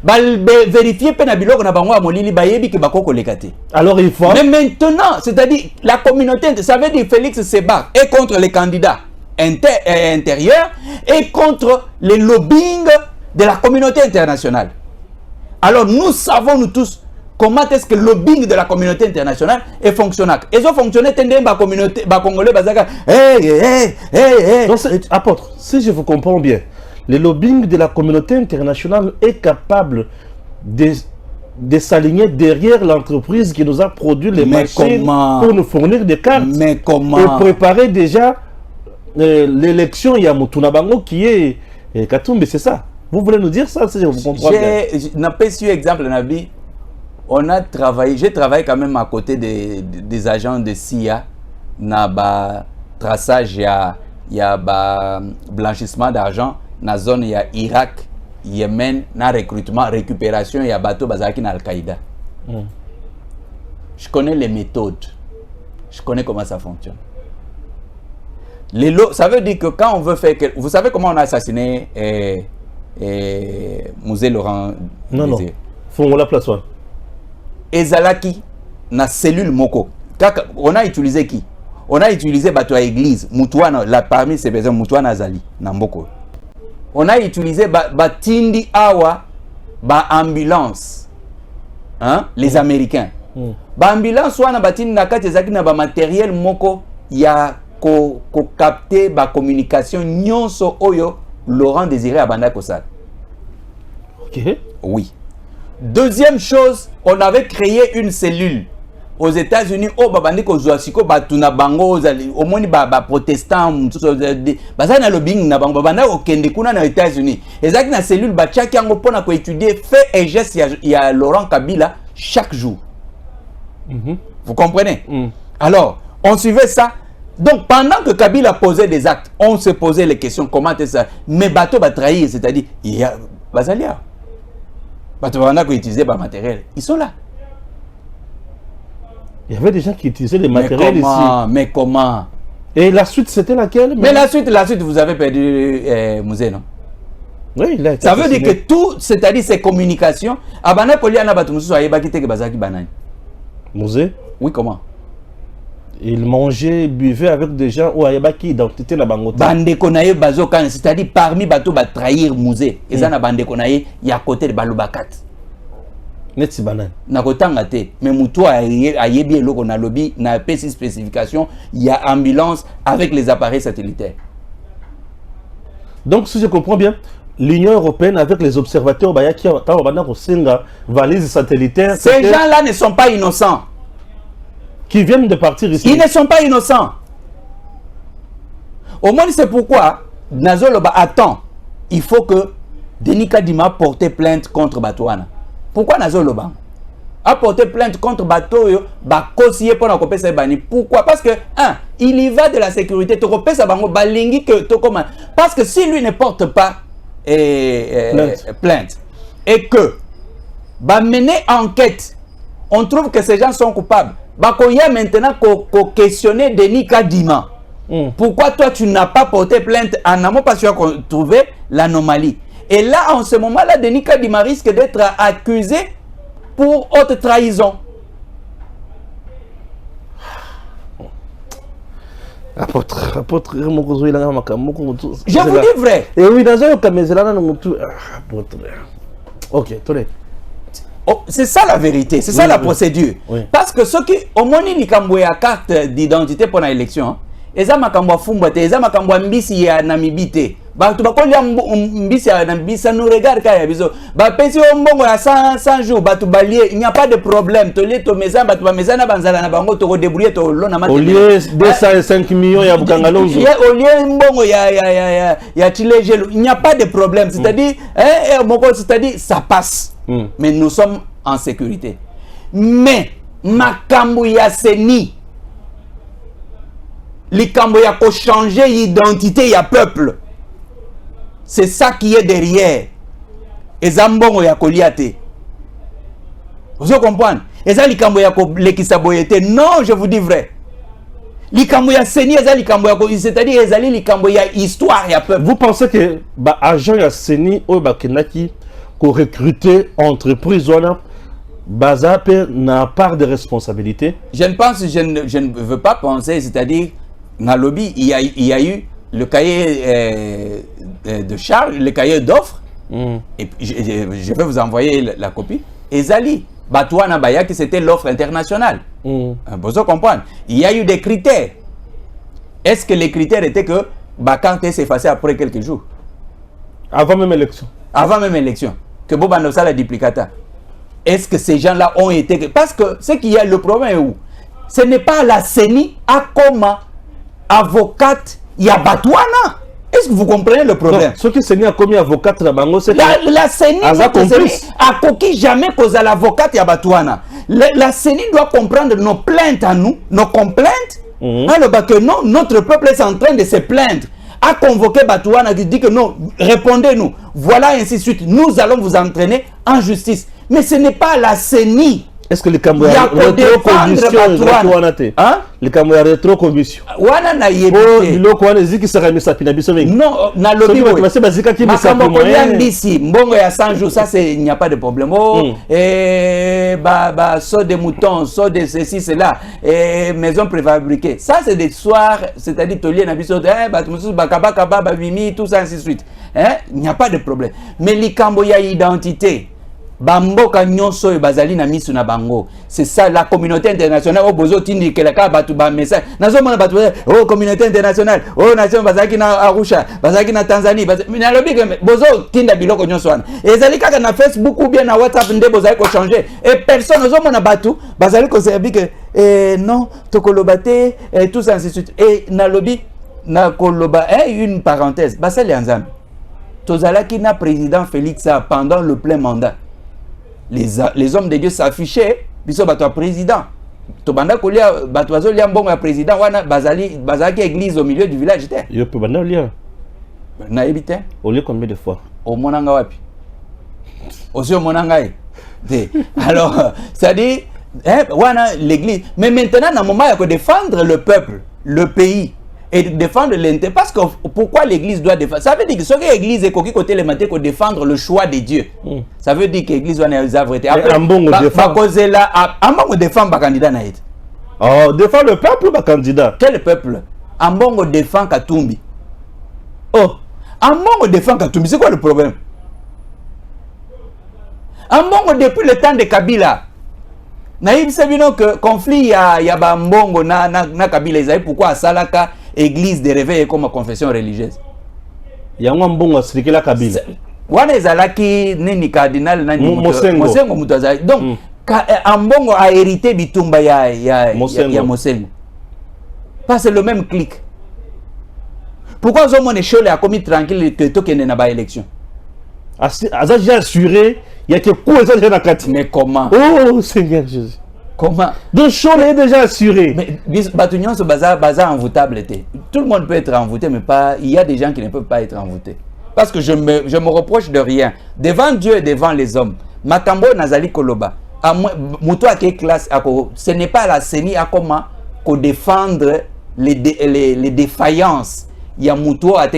Vérifier penabiloko na bango molili bayebi que bako kolekate. Alors il faut. Mais maintenant, c'est-à-dire la communauté, ça veut dire Félix se bat et contre les candidats intérieurs et contre les lobbying de la communauté internationale. Alors nous savons nous tous comment est-ce que le lobbying de la communauté internationale est fonctionnel. Ils ont fonctionné tendez la communauté congolais bazaka. Apôtre, si je vous comprends bien, le lobbying de la communauté internationale est capable de s'aligner derrière l'entreprise qui nous a produit les machines pour nous fournir des cartes. Mais comment? Et préparer déjà l'élection Yamutuna Bango qui est Katumbi, c'est ça. Vous voulez nous dire ça, si je vous comprends bien? Je n'ai pas su exemple, Nabi. On a travaillé, j'ai travaillé quand même à côté des agents de CIA, na ba traçage, il y a blanchissement d'argent, na zone il y a Irak, Yémen, na recrutement, récupération, il y a bateau bazaki na Al-Qaïda. Je connais les méthodes, je connais comment ça fonctionne. Ça veut dire que quand on veut faire, vous savez comment on a assassiné Musée Laurent? Non, faut la place. Ezalaki na cellule moko. On a utilisé qui? On a utilisé bateau à église. Moutouana, parmi ces personnes, Moutouana Zali, Namboko. On a utilisé Batindi Awa, ambulance. Hein? Les Américains. Ambulance, soit na Batindi Nakati Zaki na matériel moko, ya ko capter communication nyonso oyo Laurent Désiré Abanda Kosal. Ok. Oui. Deuxième chose, on avait créé une cellule aux États-Unis. Oh, babandi ko zoasiko batuna bango au moins protestant bazana lobbying na bango babanda okende kuna na États-Unis. Ezaki na cellule bachaki yango pona ko étudier fait et gestes ya Laurent Kabila chaque jour. Vous comprenez? Alors, on suivait ça. Donc pendant que Kabila posait des actes, on se posait les questions comment est ça. Mais bateau va trahir, c'est-à-dire il y a basalia. Bateau va utiliser par matériel, ils sont là. Il y avait des gens qui utilisaient les matériels ici. Mais comment? Et la suite, c'était laquelle? Mais la suite, vous avez perdu Musée, non? Oui, il a été ça veut dire que tout, c'est-à-dire ces communications, Abana Poliana Batumusu a ébakité que Bazaki Banane. Musée? Oui, comment? Il mangeait, buvait avec des gens où Ayabaki identité la bangote. Bande konaye bazokan, c'est-à-dire parmi bateau ba trahir Musée. Et ça na bande konaye, il y a côté de Balobakat. Netsi banane. Na kotanga te, mais muto ayebi eloko na lobby na PC spécification, il y a ambulance avec les appareils satellitaires. Donc si je comprends bien, l'Union européenne avec les observateurs bayaki tabana ko senga valise satellitaire. Ces gens-là ne sont pas innocents. Qui viennent de partir ici. Ils ne sont pas innocents. Au moins, c'est pourquoi Nazoloba attend. Il faut que Denis Kadima porte plainte contre Batouana. Pourquoi Nazoloba a porté plainte contre Batoyo, Bakosiye pour n'accompagner ses bannis? Pourquoi? Parce que, il y va de la sécurité. Parce que si lui ne porte pas plainte et que mener enquête, on trouve que ces gens sont coupables. Bakoya maintenant qu'on questionner Denis Kadima. Pourquoi toi tu n'as pas porté plainte en amont parce que tu as trouvé l'anomalie? Et là, en ce moment-là, Denis Kadima risque d'être accusé pour haute trahison. Apôtre, je vous dis vrai. Et oui, dans un cas, mais apôtre. Ok, tenez. Oh, c'est ça la vérité, c'est ça la procédure. Oui. Parce que ceux qui, au moins, ils ont une carte d'identité pour l'élection, ils ont une fumba, ils ont une mbisi ya namibite. Bah, tu vas coller mbisi ya namibite, ça nous regarde quand il y a besoin. Bah, pèse au mbongo à 100 jours, bah, tu balier, il n'y a pas de problème. Tu lis ton maison, bah, tu vas maison, banzala na bango, tu vas débrouiller ton lot na matin. Au lieu 205 millions, il y a Bukangalozo. Au lieu mbongo, il y a Chile, il n'y a pas de problème. C'est-à-dire, c'est-à-dire, ça passe. Mais nous sommes en sécurité. Mais, makambo ya seni, likambo ya ko changer l'identité ya peuple. C'est ça qui est derrière. Et zambongo ya koliate. Vous comprenez? Et ça likambo ya ko lekisaboyete. Non, je vous dis vrai. Likambo ya seni, c'est-à-dire ezali likambo ya histoire ya peuple. Vous pensez que bah agent ya seni o ba kenaki ko recruter entreprise wana bazape n'a part de responsabilité? Je ne pense, je ne veux pas penser, c'est-à-dire dans le lobby, il y a eu le cahier de charge, le cahier d'offres, et je vais vous envoyer la copie. Et Zali, Batouana Bayaki, c'était l'offre internationale. Vous comprenez? Il y a eu des critères. Est-ce que les critères étaient que Bakante s'est effacé après quelques jours? Avant même l'élection. Avant même l'élection. Que Bobanosa la duplicata. Est-ce que ces gens-là ont été... Parce que ce qu'il y a, le problème est où? Ce n'est pas la CENI à comme avocate, il y a Batouana. Est-ce que vous comprenez le problème? Ce qui CENI a commis avocate là, c'est la CENI a coquille jamais cause à l'avocate, il y a Batouana. La CENI doit comprendre nos plaintes à nous, nos complaintes. Alors que non, notre peuple est en train de se plaindre. A convoqué Batouana qui dit que non, répondez-nous. Voilà, ainsi de suite. Nous allons vous entraîner en justice. Mais ce n'est pas la CENI. Est-ce que le Cameroun a rétro-commission? Le Cameroun a rétro-commission. Non, na lobby. Mbongo ya 100 jours, ça il n'y a pas de problème. Saut de moutons, saut de ceci, cela, maison préfabriquée. Ça c'est des soirs, c'est-à-dire tolier na biso, tout ça ainsi de suite. Il n'y a pas de problème. Mais les Cameroun a identité. Bamboka nyonso bazali na misu na bango. C'est ça la communauté internationale. Oh bozo tindi ke la ka batu ba message. Nazo mona batu oh communauté internationale. Oh nation bazaki na Arusha, bazaki na Tanzanie. Na lobi ke bozo tinda biloko nyonso wana. Ezali kaka na Facebook ou bien na WhatsApp nde bozali ko changer. Et personne nazo mona batu bazali ko servi que non tokolobate tout ça ainsi de suite. Et na lobi na koloba une parenthèse. Basali Anzam. Tozalaki na président Félix pendant le plein mandat. Les hommes de Dieu s'affichaient, puis ils sont président. Tobanda kolia batoazo lia mbongo ya président wana bazaki église au milieu du village était. Yo pe banda lia. Na ebité. Au lieu combien de fois? Au monanga wapi? Aussi au monanga. Alors, ça dit wana l'église, mais maintenant dans moment il faut défendre le peuple, le pays. Et défendre l'intérêt. Parce que pourquoi l'église doit défendre? Ça veut dire que ce que l'église est côté le matin pour défendre le choix de Dieu. Ça veut dire que l'église doit défendre. Après, Ambongo défend le candidat. Oh, défend le peuple ou le candidat? Quel peuple? Ambongo défend Katumbi. Oh, Ambongo défend Katumbi. C'est quoi le problème? Ambongo depuis le temps de Kabila. Naïb Sabino que conflit y a Bambongo na Kabila. Pourquoi à Salaka église de réveil comme confession religieuse? Il y a un bon à la Kabila. Wana ezalaki nini cardinal nani Mosengo mutaza. Donc Ambongo a hérité bitumba ya Mosengo. Pas c'est le même clic. Pourquoi Zomo ne chole a commis tranquille que tokene na ba élection? Aza j'ai assuré, il y a que quoi ça j'ai nakati. Mais comment? Oh Seigneur Jésus. Comment? Donc chole est déjà assuré. Mais Batunion ce bazar envoûtable était. Tout le monde peut être envoûté mais pas il y a des gens qui ne peuvent pas être envoûtés. Parce que je me reproche de rien devant Dieu et devant les hommes. Makambo nazali koloba. Muto a quelle classe ce n'est pas la CENI à comment qu'on défendre les défaillances. Il y a Muto à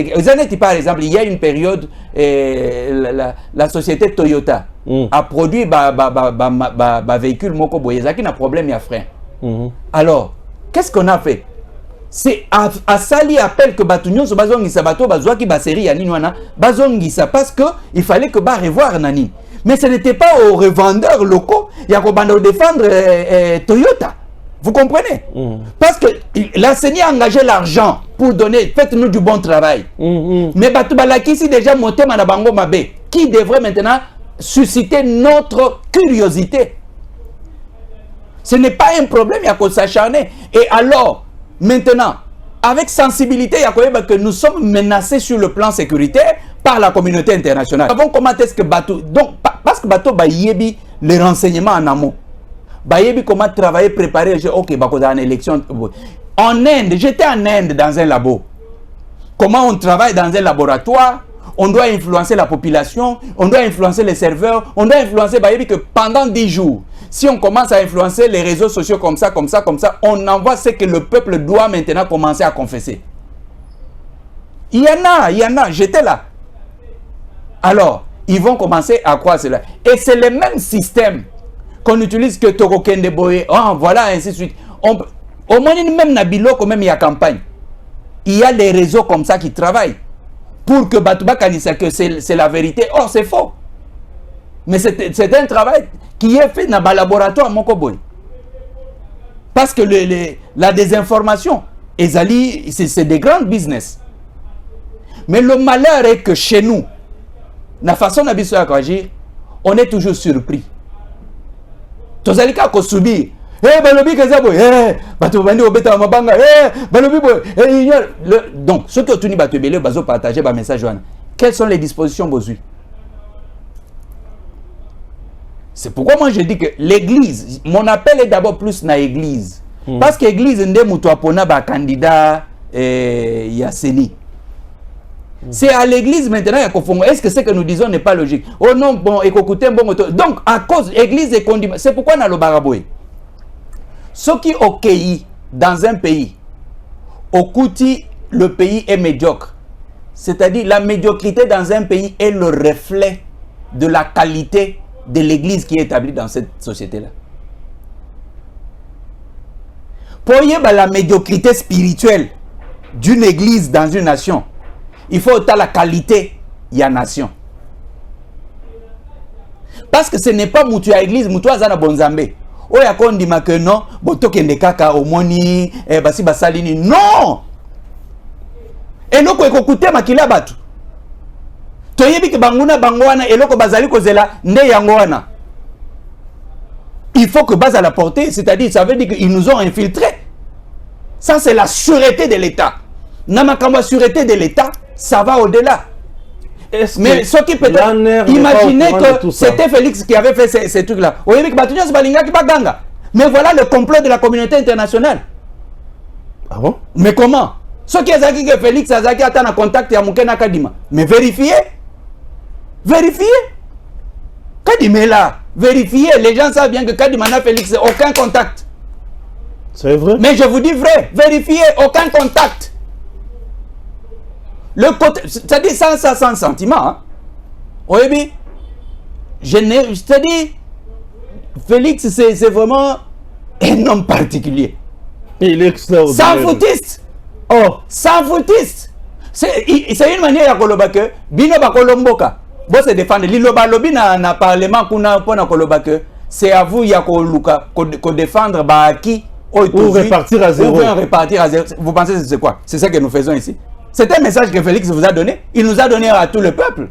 par exemple, il y a une période la société Toyota a produit véhicule moko boyeza qui n'a problème ya frein. Alors, qu'est-ce qu'on a fait? c'est à Sali appelle que Batunion se bazongisa bato bazwa ki baseri ya nini wana bazongisa parce que il fallait que ba revoir nani. Mais ce n'était pas aux revendeurs locaux ya ko banda défendre Toyota. Vous comprenez? Parce que l'enseignant a engagé l'argent pour donner, faites-nous du bon travail. Mais bato balaki si déjà motema na bango mabe qui devrait maintenant susciter notre curiosité. Ce n'est pas un problème, il y a qu'on s'acharner. Et alors, maintenant, avec sensibilité, il y a que nous sommes menacés sur le plan sécuritaire par la communauté internationale. Avant, comment est-ce que Bateau... Donc, parce que Bateau ba yebi les renseignements en amont. Ba yebi comment travailler, préparer, ok, bah une élection. En Inde, j'étais en Inde dans un labo. Comment on travaille dans un laboratoire? On doit influencer la population, on doit influencer les serveurs, on doit influencer bah yebi que pendant 10 jours. Si on commence à influencer les réseaux sociaux comme ça, on envoie ce que le peuple doit maintenant commencer à confesser. Il y en a, j'étais là. Alors, ils vont commencer à croire cela. Et c'est le même système qu'on utilise que Toko Kendeboye, voilà, ainsi de suite. Au moins, même Nabilo, quand même, il y a campagne. Il y a des réseaux comme ça qui travaillent pour que Batouba Kanissa, que c'est la vérité. Or, c'est faux. Mais c'est un travail qui est fait dans le laboratoire Mokoboy. Parce que la désinformation, c'est des grands business. Mais le malheur est que chez nous, la façon dont on est toujours surpris. Tozalika ko subir. Donc, ce que tu dis, partager le message. Quelles sont les dispositions besoin? C'est pourquoi moi je dis que l'église, mon appel est d'abord plus dans l'église. Parce que l'église, est candidat Yasseni. C'est à l'église maintenant qu'il faut. Est-ce que ce que nous disons n'est pas logique? Oh non, bon, écoutez, bon. Donc, à cause de l'église est condamnée. C'est pourquoi dans le Baraboy. Ce qui OK dans un pays, au Kouti, le pays est médiocre. C'est-à-dire, la médiocrité dans un pays est le reflet de la qualité de l'église qui est établie dans cette société-là. Pour y avoir la médiocrité spirituelle d'une église dans une nation, il faut autant la qualité de la nation. Parce que ce n'est pas Moutou à l'église, Moutou à Zana Bonzambe. Oh, il y a qu'on dit que non, Boto Kende Kaka, Omoni, Basi Basalini. Non! Et nous, quand écoutez, Makila Batu. Toyebi ke banguna bangwana eloko bazali kozela nde yangwana. Il faut que base à la portée, c'est-à-dire ça veut dire qu'ils nous ont infiltrés. Ça c'est la sûreté de l'État. Namakamba sûreté de l'État, ça va au-delà. Mais ce qui peut être, imaginez que c'était Félix qui avait fait ces trucs-là. Mais voilà le complot de la communauté internationale. Ah bon? Mais comment? Ce qui est dit que Félix Azaki a en contact avec Moukena Kadima. Mais vérifiez. Vérifiez. Kadima est là. Vérifiez. Les gens savent bien que Kadima n'a Félix aucun contact. C'est vrai? Mais je vous dis vrai. Vérifiez. Aucun contact. Le côté, c'est-à-dire sans sentiment. Hein? Oui, c'est-à-dire, Félix, c'est vraiment un homme particulier. Il est extraordinaire. Sans foutiste. Oh, sans foutiste. C'est une manière à Koloba que Bino Bakolomboka. Bon, c'est défendre. Liloba Lobi na parlement kuna pona Koloba que c'est à vous ya ko défendre Baki ou repartir à zéro. Ou repartir à zéro. Vous pensez que c'est quoi? C'est ça que nous faisons ici. C'est un message que Félix vous a donné. Il nous a donné à tout le peuple.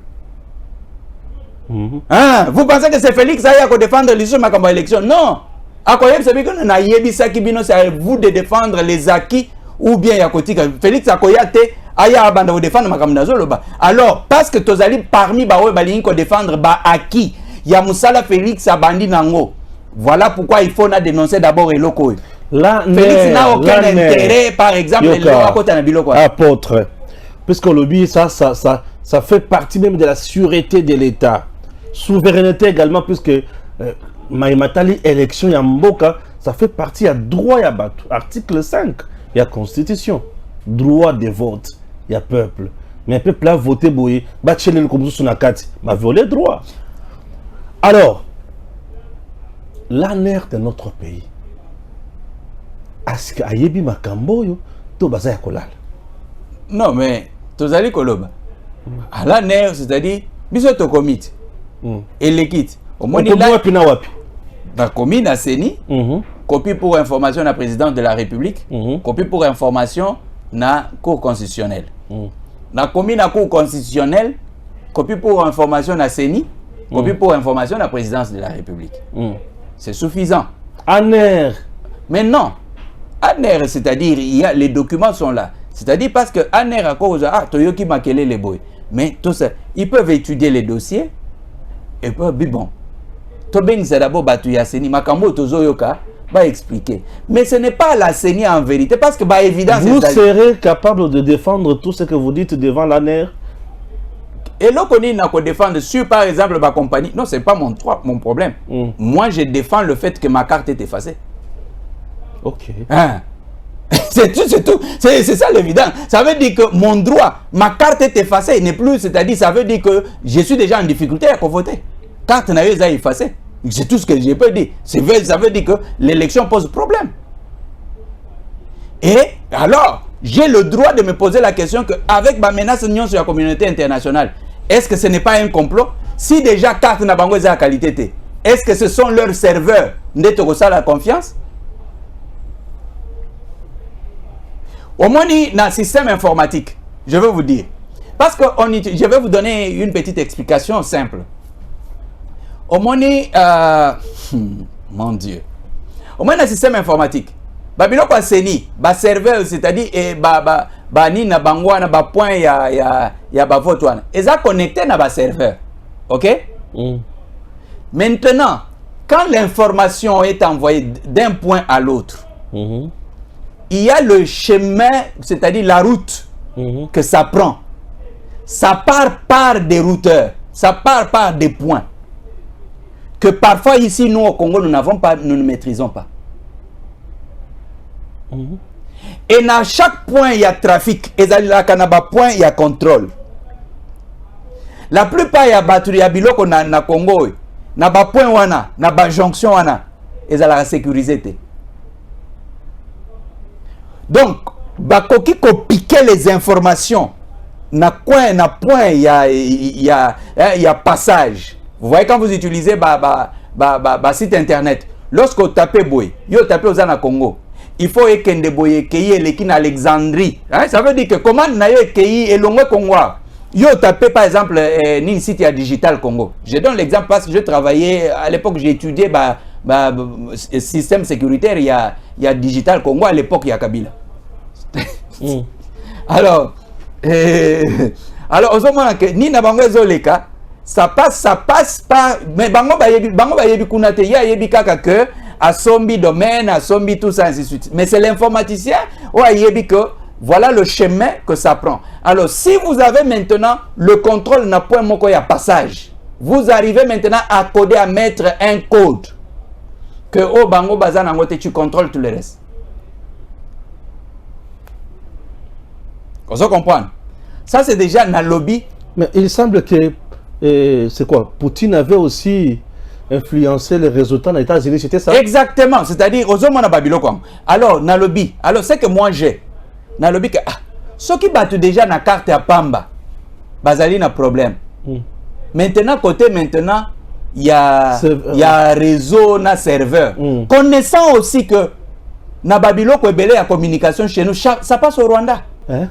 Hein? Vous pensez que c'est Félix qui a défendre l'issue de ma élection? Non. C'est à vous de défendre les acquis ou bien Yakotika. Félix Akoyate aya abanda défendre ma. Alors, parce que Tozali parmi Baoui Balingi ko défendre ba acquis, ya Moussala Félix Abandi Nango. Voilà pourquoi il faut dénoncer d'abord Eloko. Félix n'a aucun intérêt, par exemple, apôtre. Puisque le lobby, ça fait partie même de la sûreté de l'État. Souveraineté également, puisque Maïmatali, élection, Yamboka, ça fait partie, il y a droit à battre. Article 5, il y a constitution. Droit de vote, il y a peuple. Mais un peuple a voté, boye, batchelé comme sur la carte, m'a violé droit. Alors, l'aner de notre pays, Aska ayebi makambo yo to baza ya kolala. Non, mais tozali koloba. À la nerf, c'est-à-dire, biso to commit. Et l'équite. Au moins, il a pina wapi. La commune à Seni, copie pour information à président de la République, copie pour information na Cour constitutionnelle. La commune à Cour constitutionnelle, copie pour information à Seni, copie pour information à la présidence de la République. C'est suffisant. Aner. Mais non. Aner, c'est-à-dire, les documents sont là. C'est-à-dire parce que Aner a cause Toyoki Makele les boys. Mais tout ça, ils peuvent étudier les dossiers et peuvent dire bon. Tobeng c'est d'abord Batuya Seni, Makambo Tozoyoka va expliquer. Mais ce n'est pas la Seni en vérité parce que bah évidemment. Vous serez capable de défendre tout ce que vous dites devant l'ANER. Et là qu'on n'a qu'à défendre sur par exemple ma compagnie. Non, c'est pas mon problème. Moi je défends le fait que ma carte est effacée. Ok. Hein? C'est tout. C'est ça l'évidence. Ça veut dire que mon droit, ma carte est effacée, n'est plus, c'est-à-dire ça veut dire que je suis déjà en difficulté à voter. Carte n'a pas effacée. C'est tout ce que je peux dire. Ça veut dire que l'élection pose problème. Et alors, j'ai le droit de me poser la question qu'avec ma menace sur la communauté internationale, est-ce que ce n'est pas un complot? Si déjà carte n'a pas de qualité, est-ce que ce sont leurs serveurs n'être ça la confiance? Au moins, dans le système informatique, je vais vous dire. Parce que je vais vous donner une petite explication simple. Au moins, mon Dieu. Au moins, dans le système informatique, Babylon quoi Seni, ba serveur, c'est-à-dire ni na bangwana ba point ya ba vote wana. Ils sont connectés na ba serveur. OK? Maintenant, quand l'information est envoyée d'un point à l'autre, il y a le chemin, c'est-à-dire la route que ça prend. Ça part par des routeurs, ça part par des points que parfois ici nous au Congo nous n'avons pas, nous ne maîtrisons pas. Et dans chaque point il y a trafic, et dans chaque point il y a contrôle. La plupart il y a batterie, il y a biloko na Congo, na ba point wana, na ba jonction wana, et ça la sécurité. Donc, bakoki ko piquer les informations. Na coin, na point, il y a passage. Vous voyez quand vous utilisez site internet, lorsque vous tapez boy, vous tapez aux na Congo, il faut que boye keyi eleki na Alexandrie. Hein? Ça veut dire que comment na yo keyi elongo Congo. Yo tapez par exemple ni site ya Digital Congo. Je donne l'exemple parce que je travaillais à l'époque, j'ai étudié système sécuritaire, il y a Digital Congo à l'époque, il y a Kabila. Alors, au moment que ni na bango ezoleka, ça passe par mais bango ba yebi kunate ya yebi kaka que a sombi domaine, a sombi tout ça ainsi de suite. Mais c'est l'informaticien ou a yebi que voilà le chemin que ça prend. Alors, si vous avez maintenant le contrôle na point moko ya passage, vous arrivez maintenant à coder, à mettre un code que au bango bazan angote tu contrôles tout le reste. Vous comprenez? Ça c'est déjà dans le lobby. Mais il semble que c'est quoi? Poutine avait aussi influencé les résultats des États-Unis, c'était ça? Exactement, c'est-à-dire aux hommes à Babylone. Alors, dans le lobby, alors c'est que moi j'ai dans le lobby que ceux qui battent déjà la carte à Pamba, Bazali n'a problème. Maintenant, il y a réseau, na serveur. Connaissant aussi que na Babylone, la communication chez nous, ça passe au Rwanda. Hein?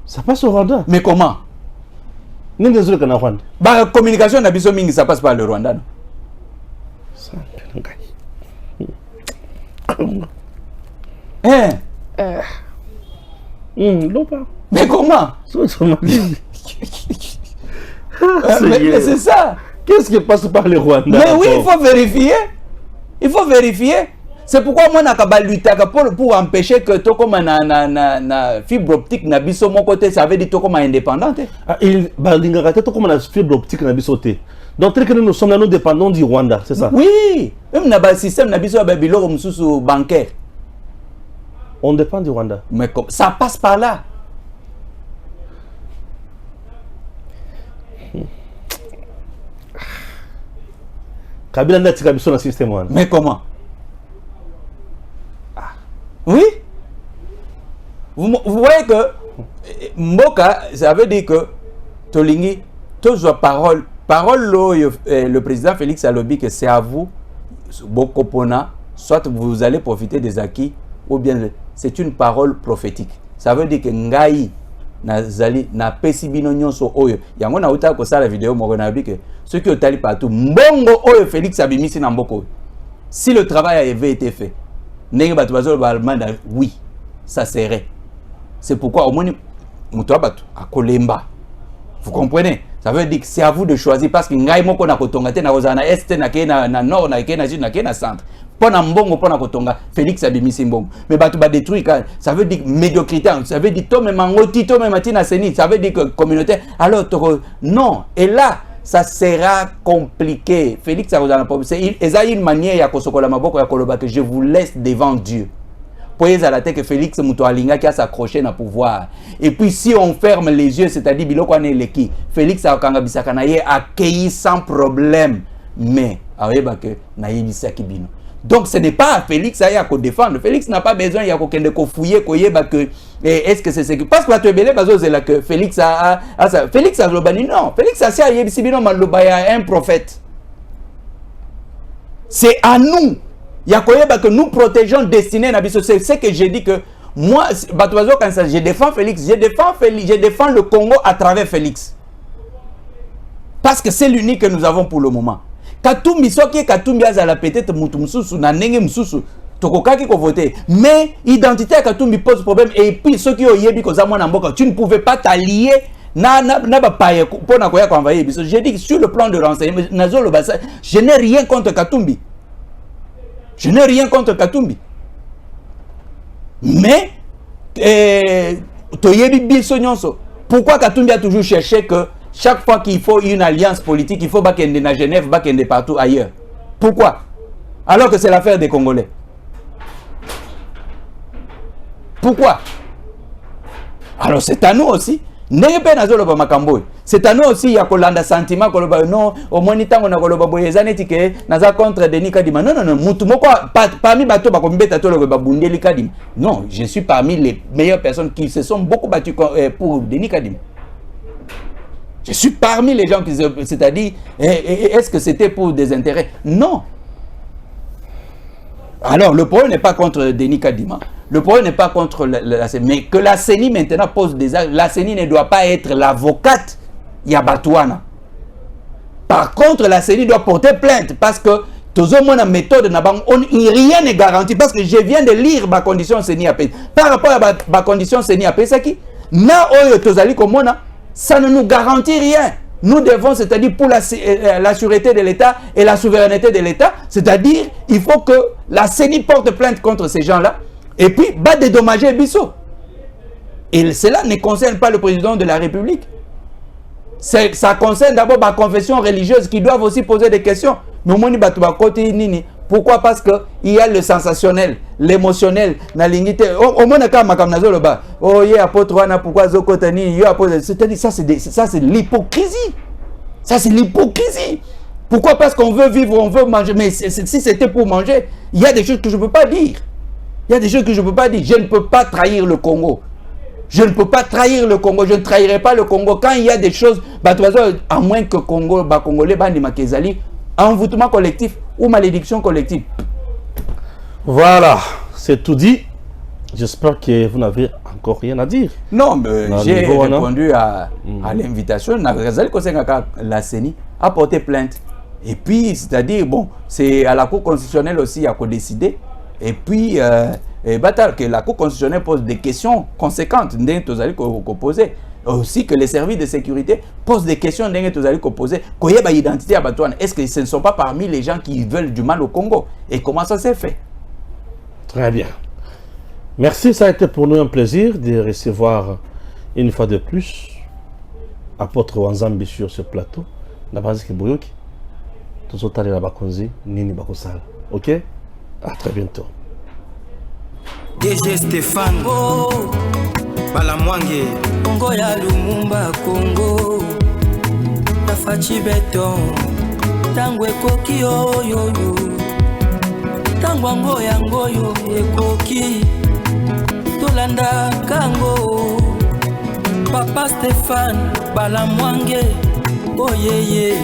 Ça passe au Rwanda? Mais comment? La communication na biso mingi, ça passe par le Rwanda. Mais comment? Mais c'est ça. Qu'est-ce qui passe par le Rwanda? Mais oui, il faut vérifier. Il faut vérifier. C'est pourquoi moi pour empêcher que tout comme na fibre optique na biso mon côté, ça veut dire tout comme indépendant. Il tout comme na fibre optique na biso té. Donc que nous sommes là, nous dépendons du Rwanda, c'est ça? Oui, même na ba système na biso ba biloko mususu bancaire. On dépend du Rwanda. Mais ça passe par là. Kabila n'a pas de système. Mais comment? Oui. Vous voyez que Mboka, ça veut dire que Tolingi, toujours parole, le président Félix Alobi, que c'est à vous, Bokopona, soit vous allez profiter des acquis, ou bien c'est une parole prophétique. Ça veut dire que Ngai, na pesibino nyonso oyo yango na uta ko sala vidéo moko na bi que ceux qui otali partout mbongo oyo Félix abimisi na mboko. Si le travail avait été fait ndenge batu bazolo balmanda oui ça serait. C'est pourquoi au moins muto batu akolemba. Vous comprenez? Ça veut dire que c'est à vous de choisir parce que ngai moko na kotonga te na kozana est na ke na nord na ke na sud na ke na centre. Pona mbongo pona kotonga Félix abimisi mbongo. Mais batu ba détruire ça veut dire médiocrité, ça veut dire to même ngoti to même matina seni, ça veut dire que communauté. Alors non, et là ça sera compliqué. Félix a c'est une manière ya kosokola maboko ya koloba que je vous laisse devant Dieu. Poyez à la tête que Félix Mutoalinga qui a s'accroché na pouvoir. Et puis si on ferme les yeux, c'est-à-dire biloko ane leki, Félix a kangabisaka na ye accueilli sans problème. Mais ayeba que na yebisaki bino. Donc ce n'est pas à Félix à défendre. Félix n'a pas besoin de fouiller que est-ce que c'est ce que parce que tu es belé que Félix a Félix a globali non. Félix a un prophète. C'est à nous. Que nous protégeons destiné na biso. C'est ce que j'ai dit que moi quand ça, je défends Félix, je défends le Congo à travers Félix. Parce que c'est l'unique que nous avons pour le moment. Katumbi soki Katumbi azala peut-être mutu mususu na ndenge mususu tokokaki ko voter mais identité ya Katumbi pose problème et puis soki oyebi ko za mwana mboka tu ne pouvais pas t'allier na ba paye pona koya ko envoyer biso. J'ai dit que sur le plan de renseignement nazolo basa je n'ai rien contre Katumbi. Je n'ai rien contre Katumbi. Mais toyebi biso nyonso pourquoi Katumbi a toujours cherché que chaque fois qu'il faut une alliance politique, il faut Bakende à Genève, Bakende partout ailleurs. Pourquoi? Alors que c'est l'affaire des Congolais. Pourquoi? Alors c'est à nous aussi. C'est à nous aussi, il y a un sentiment non, au moins on a contre Denis Kadima. Non, parmi non, je suis parmi les meilleures personnes qui se sont beaucoup battues pour Denis Kadima. Je suis parmi les gens qui, c'est-à-dire, est-ce que c'était pour des intérêts? Non. Alors, le problème n'est pas contre Denis Kadima. Le problème n'est pas contre la CENI. Mais que la CENI maintenant pose des actes. La CENI ne doit pas être l'avocate Yabatouana. Par contre, la CENI doit porter plainte parce que tout le monde a méthode, rien n'est garanti. Parce que je viens de lire ma condition CENI à paix. Par rapport à ma condition CENI à paix, c'est qui? Na oyo tozali komona. Ça ne nous garantit rien. Nous devons, c'est-à-dire pour la sûreté de l'État et la souveraineté de l'État, c'est-à-dire il faut que la CENI porte plainte contre ces gens-là et puis va dédommager Bissot. Et cela ne concerne pas le président de la République. Ça concerne d'abord ma confession religieuse qui doivent aussi poser des questions. Pourquoi? Parce qu'il y a le sensationnel, l'émotionnel, la lignité. Au moins, oh, il y a apôtre, pourquoi Zokotani, c'est-à-dire, ça c'est l'hypocrisie. Ça c'est l'hypocrisie. Pourquoi? Parce qu'on veut vivre, on veut manger. Mais si c'était pour manger, il y a des choses que je ne peux pas dire. Il y a des choses que je ne peux pas dire. Je ne peux pas trahir le Congo. Je ne peux pas trahir le Congo. Je ne trahirai pas le Congo. Quand il y a des choses, à moins que Congo, Congolais, Makezali, envoûtement collectif ou malédiction collective. Voilà, c'est tout dit. J'espère que vous n'avez encore rien à dire. Non, mais j'ai répondu à l'invitation. La CENI a porté plainte. Et puis, c'est-à-dire, bon, c'est à la Cour constitutionnelle aussi à décider. Et puis, que la Cour constitutionnelle pose des questions conséquentes. Aussi que les services de sécurité posent des questions identité à Batouane. Est-ce que ce ne sont pas parmi les gens qui veulent du mal au Congo? Et comment ça s'est fait? Très bien. Merci, ça a été pour nous un plaisir de recevoir une fois de plus apôtre Wanzambi sur ce plateau. La base qui bouilloki. Tous autres la bakonzi nini bakosala. OK? À très bientôt. DG Stéphane Balamwange Congo ya Lumumba Congo Tafachi beton Tangwe koki oyo Tangwango yango yo ekoki kolanda kango Papa Stéphane Balamwange oyeye